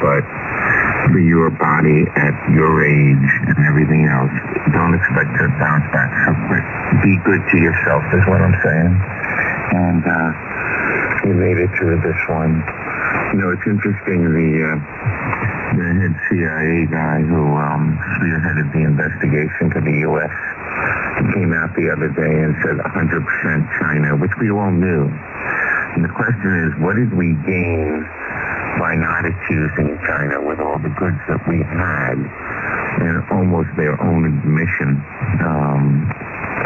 but for your body at your age and everything else, don't expect to bounce back so quick. Be good to yourself is what I'm saying. And we made it through this one. You know, it's interesting, the head CIA guy who spearheaded the investigation to the U.S. came out the other day and said 100% China, which we all knew. And the question is, what did we gain by not accusing China with all the goods that we had and almost their own admission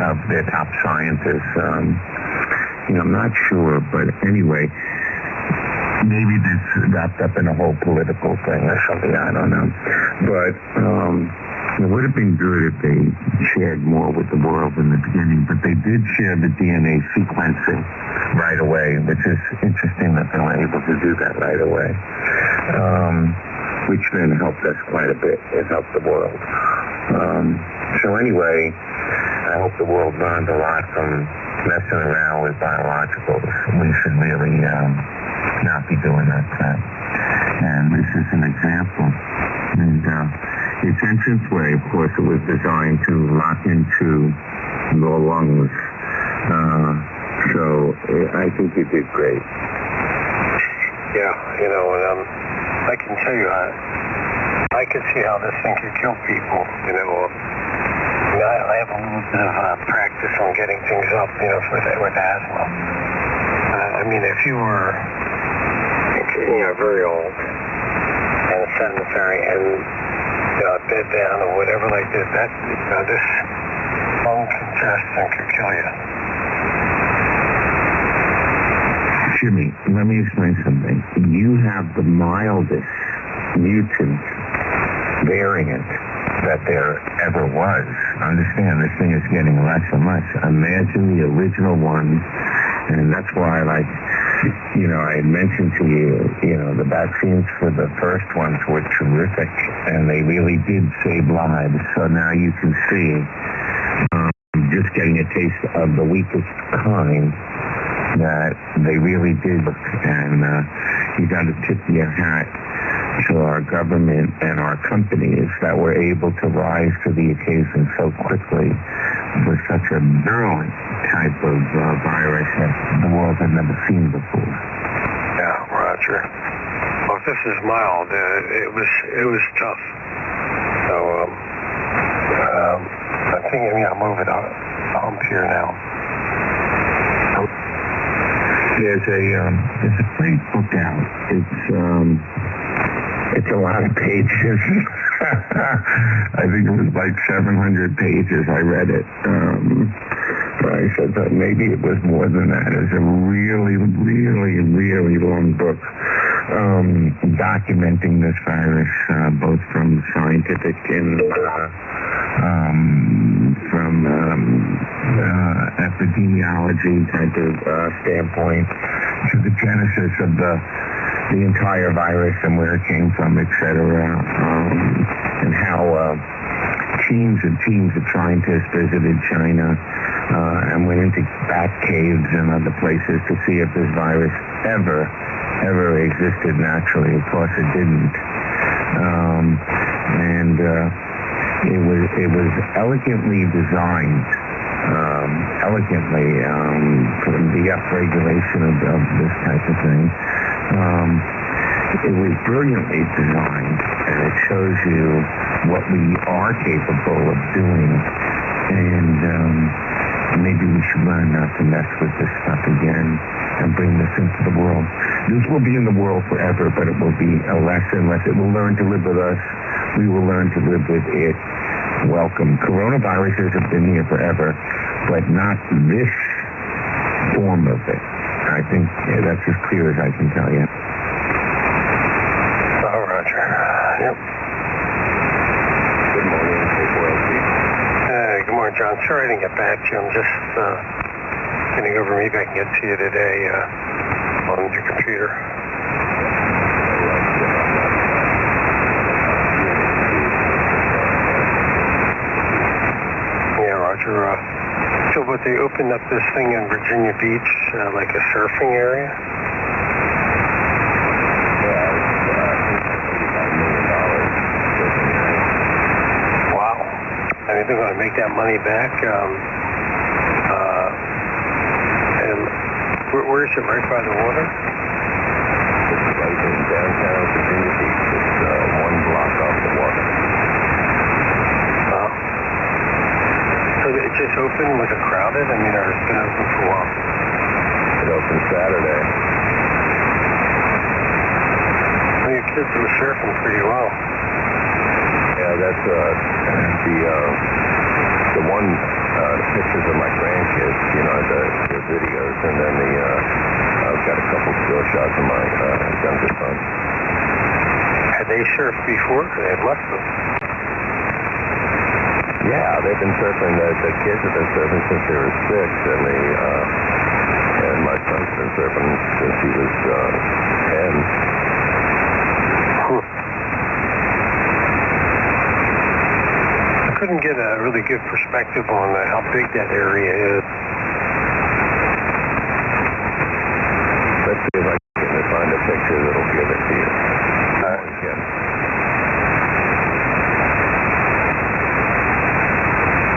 of their top scientists? I'm not sure, but anyway, maybe this wrapped up in a whole political thing or something, I don't know. But it would have been good if they shared more with the world in the beginning, but they did share the DNA sequencing right away, which is interesting that they were able to do that right away, which then helped us quite a bit. It helped the world. So anyway, I hope the world learned a lot from messing around with biologicals. We should really not be doing that crap. And this is an example. And its entranceway, of course, it was designed to lock into the lungs. So I think you did great. Yeah, and I can tell you, I can see how this thing could kill people. I have a little bit of practice on getting things up, with asthma. If you were, very old and sedentary and bed down or whatever like this, this lung congestion could kill you. Jimmy, let me explain something. You have the mildest mutant variant that there ever was. Understand, this thing is getting less and less. Imagine the original one, and that's why, I had mentioned to you, the vaccines for the first ones were terrific, and they really did save lives. So now you can see, just getting a taste of the weakest kind, that they really did. And you got to tip your hat to our government and our companies that were able to rise to the occasion so quickly with such a virulent type of virus that the world had never seen before. Yeah, Roger. Well, if this is mild, it was tough. So I think I'm over the hump here now. There's a great book out. It's a lot of pages. I think it was like 700 pages. I read it. I said that maybe it was more than that. It's a really, really, really long book documenting this virus, both from scientific and from epidemiology type of standpoint to the genesis of the entire virus and where it came from, etc., and how teams and teams of scientists visited China and went into bat caves and other places to see if this virus ever existed naturally. Of course, it didn't. It was elegantly designed, for the upregulation of this type of thing. It was brilliantly designed, and it shows you what we are capable of doing, and maybe we should learn not to mess with this stuff again and bring this into the world. This will be in the world forever, but it will be a less and less. It will learn to live with us. We will learn to live with it. Welcome. Coronaviruses have been here forever, but not this form of it. I think that's as clear as I can tell you. Oh, Roger. Yep. Good morning, good morning, John. Sorry I didn't get back to you. I'm just getting over. Maybe I can get to you today on your computer. Yeah, Roger. So, but they opened up this thing in Virginia Beach, like a surfing area? Yeah, they're going to make that money back. And where is it? Right by the water? It's right in downtown Virginia Beach. It's 1 block off the water. So it just opened? Was it crowded? I mean, or it's been open for a while? It opened Saturday. Well, your kids were surfing pretty well. Yeah, that's the one pictures of my grandkids, you know, the videos, and then I've got a couple still shots of my younger son. Had they surfed before? They had left them. Yeah, they've been surfing. The kids have been surfing since they were 6, and my son's been surfing since he was 10. I couldn't get a really good perspective on how big that area is.